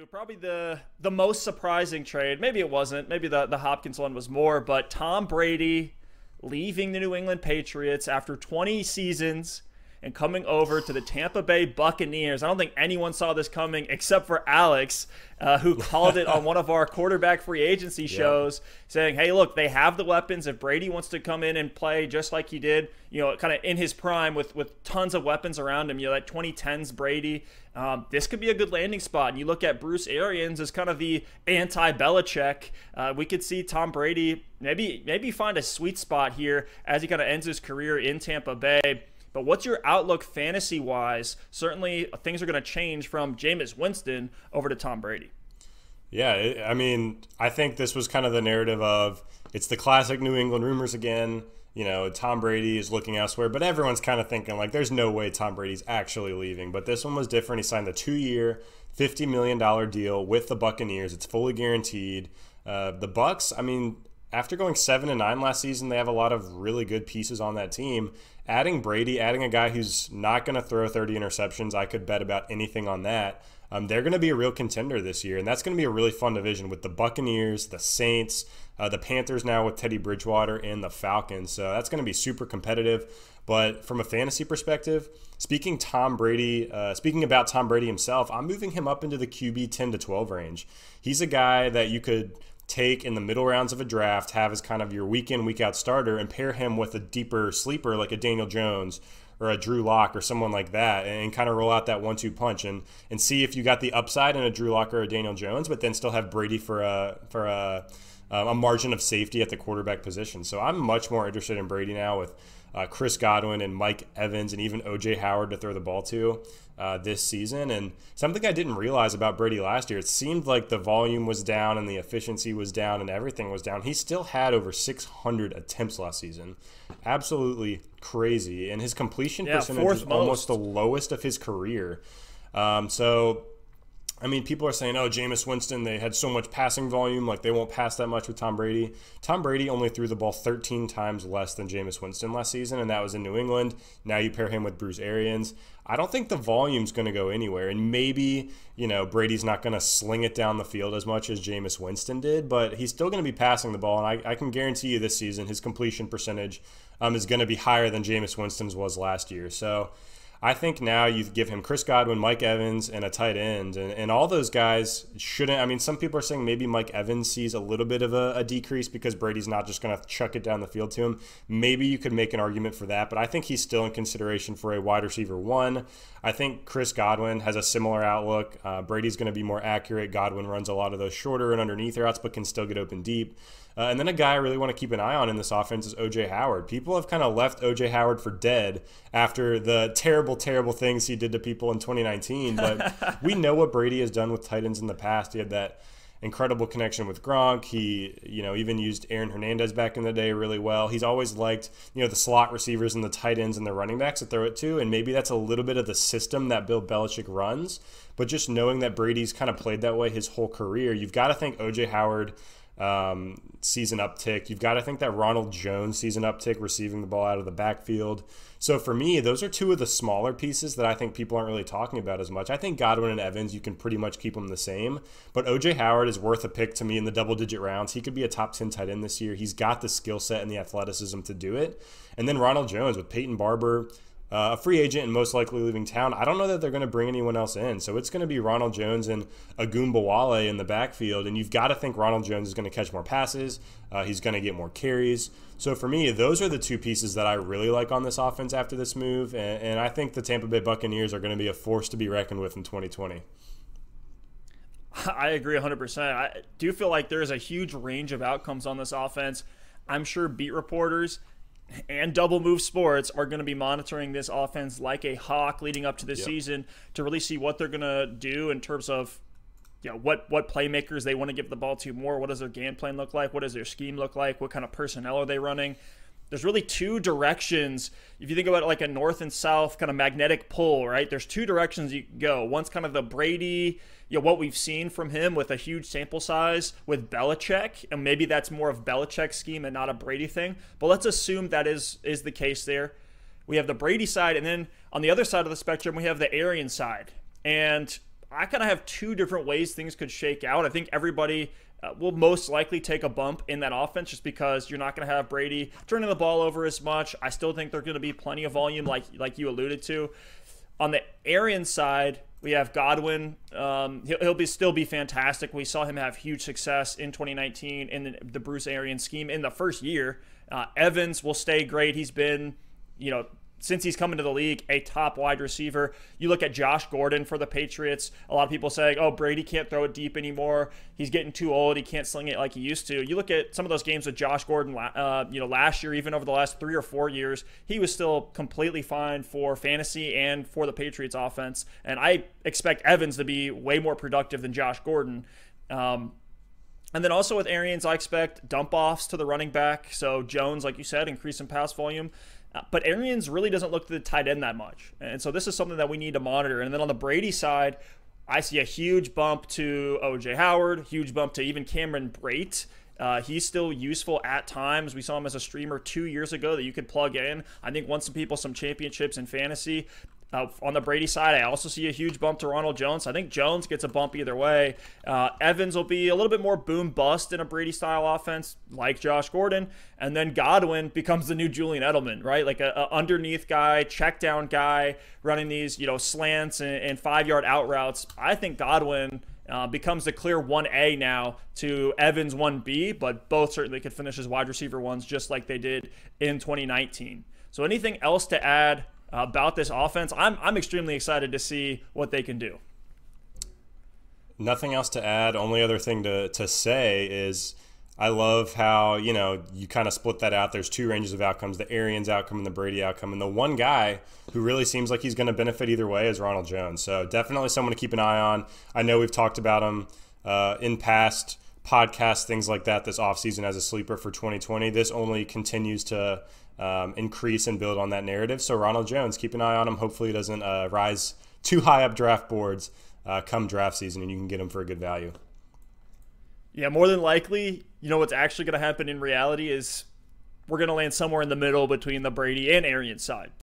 to probably the most surprising trade. Maybe it wasn't. Maybe the Hopkins one was more. But Tom Brady leaving the New England Patriots after 20 seasons and coming over to the Tampa Bay Buccaneers. I don't think anyone saw this coming except for Alex, who called it on one of our quarterback free agency shows, saying, hey, look, they have the weapons. If Brady wants to come in and play just like he did, kind of in his prime with tons of weapons around him, that 2010s Brady, this could be a good landing spot. And you look at Bruce Arians as kind of the anti-Belichick. We could see Tom Brady maybe find a sweet spot here as he kind of ends his career in Tampa Bay. But what's your outlook fantasy-wise? Certainly, things are going to change from Jameis Winston over to Tom Brady. Yeah, I think this was kind of the narrative of it's the classic New England rumors again. Tom Brady is looking elsewhere, but everyone's kind of thinking like there's no way Tom Brady's actually leaving. But this one was different. He signed the 2-year, $50 million deal with the Buccaneers. It's fully guaranteed. The Bucs, after going 7-9 last season, they have a lot of really good pieces on that team. Adding Brady, adding a guy who's not going to throw 30 interceptions, I could bet about anything on that. They're going to be a real contender this year, and that's going to be a really fun division with the Buccaneers, the Saints, the Panthers now with Teddy Bridgewater, and the Falcons. So that's going to be super competitive. But from a fantasy perspective, speaking about Tom Brady himself, I'm moving him up into the QB 10 to 12 range. He's a guy that you could take in the middle rounds of a draft, have as kind of your week in, week out starter, and pair him with a deeper sleeper like a Daniel Jones or a Drew Lock or someone like that, and kind of roll out that 1-2 punch and see if you got the upside in a Drew Lock or a Daniel Jones, but then still have Brady for a margin of safety at the quarterback position. So I'm much more interested in Brady now with Chris Godwin and Mike Evans and even O.J. Howard to throw the ball to this season. And something I didn't realize about Brady last year, it seemed like the volume was down and the efficiency was down and everything was down. He still had over 600 attempts last season. Absolutely crazy. And his completion percentage is almost the lowest of his career. People are saying, Jameis Winston, they had so much passing volume, like they won't pass that much with Tom Brady. Tom Brady only threw the ball 13 times less than Jameis Winston last season, and that was in New England. Now you pair him with Bruce Arians. I don't think the volume's going to go anywhere, and maybe, Brady's not going to sling it down the field as much as Jameis Winston did, but he's still going to be passing the ball, and I can guarantee you this season his completion percentage is going to be higher than Jameis Winston's was last year. So I think now you give him Chris Godwin, Mike Evans, and a tight end. And all those guys shouldn't – some people are saying maybe Mike Evans sees a little bit of a decrease because Brady's not just going to chuck it down the field to him. Maybe you could make an argument for that, but I think he's still in consideration for a wide receiver 1. I think Chris Godwin has a similar outlook. Brady's going to be more accurate. Godwin runs a lot of those shorter and underneath routes but can still get open deep. And then a guy I really want to keep an eye on in this offense is O.J. Howard. People have kind of left O.J. Howard for dead after the terrible, terrible things he did to people in 2019. But we know what Brady has done with tight ends in the past. He had that incredible connection with Gronk. He, even used Aaron Hernandez back in the day really well. He's always liked, the slot receivers and the tight ends and the running backs to throw it to. And maybe that's a little bit of the system that Bill Belichick runs. But just knowing that Brady's kind of played that way his whole career, you've got to think O.J. Howard season uptick. You've got to think that Ronald Jones season uptick receiving the ball out of the backfield. So for me, those are two of the smaller pieces that I think people aren't really talking about as much. I think Godwin and Evans, you can pretty much keep them the same. But O.J. Howard is worth a pick to me in the double-digit rounds. He could be a top 10 tight end this year. He's got the skill set and the athleticism to do it. And then Ronald Jones with Peyton Barber, a free agent and most likely leaving town. I don't know that they're going to bring anyone else in. So it's going to be Ronald Jones and Agumbawale in the backfield. And you've got to think Ronald Jones is going to catch more passes. He's going to get more carries. So for me, those are the two pieces that I really like on this offense after this move. And I think the Tampa Bay Buccaneers are going to be a force to be reckoned with in 2020. I agree 100%. I do feel like there is a huge range of outcomes on this offense. I'm sure beat reporters and Double Move Sports are going to be monitoring this offense like a hawk leading up to this season to really see what they're going to do in terms of what playmakers they want to give the ball to more. What does their game plan look like? What does their scheme look like? What kind of personnel are they running? There's really two directions. If you think about it like a north and south kind of magnetic pull, right? There's two directions you can go. One's kind of the Brady, what we've seen from him with a huge sample size with Belichick, and maybe that's more of Belichick's scheme and not a Brady thing. But let's assume that is the case there. We have the Brady side, and then on the other side of the spectrum, we have the Arians side. And I kind of have two different ways things could shake out. I think everybody will most likely take a bump in that offense just because you're not going to have Brady turning the ball over as much. I still think there's going to be plenty of volume like you alluded to. On the Arians side, we have Godwin. He'll still be fantastic. We saw him have huge success in 2019 in the Bruce Arians scheme in the first year. Evans will stay great. He's been, since he's come into the league, a top wide receiver. You look at Josh Gordon for the Patriots. A lot of people saying, oh, Brady can't throw it deep anymore. He's getting too old. He can't sling it like he used to. You look at some of those games with Josh Gordon, last year, even over the last 3 or 4 years, he was still completely fine for fantasy and for the Patriots offense. And I expect Evans to be way more productive than Josh Gordon. And then also with Arians, I expect dump-offs to the running back. So Jones, like you said, increase in pass volume. But Arians really doesn't look to the tight end that much. And so this is something that we need to monitor. And then on the Brady side, I see a huge bump to O.J. Howard, huge bump to even Cameron Brate. He's still useful at times. We saw him as a streamer 2 years ago that you could plug in. I think won some people some championships in fantasy. On the Brady side, I also see a huge bump to Ronald Jones. I think Jones gets a bump either way. Evans will be a little bit more boom-bust in a Brady-style offense, like Josh Gordon. And then Godwin becomes the new Julian Edelman, right? Like a underneath guy, check-down guy, running these slants and 5-yard out routes. I think Godwin becomes the clear 1A now to Evans 1B, but both certainly could finish as wide receiver ones just like they did in 2019. So anything else to add about this offense? I'm extremely excited to see what they can do. Nothing else to add. Only other thing to say is I love how, you kind of split that out. There's two ranges of outcomes, the Arians outcome and the Brady outcome. And the one guy who really seems like he's going to benefit either way is Ronald Jones. So definitely someone to keep an eye on. I know we've talked about him in past podcasts, things like that, this offseason as a sleeper for 2020. This only continues to increase and build on that narrative. So Ronald Jones, keep an eye on him. Hopefully he doesn't rise too high up draft boards come draft season, and you can get him for a good value. Yeah, more than likely, what's actually going to happen in reality is we're going to land somewhere in the middle between the Brady and Arians side.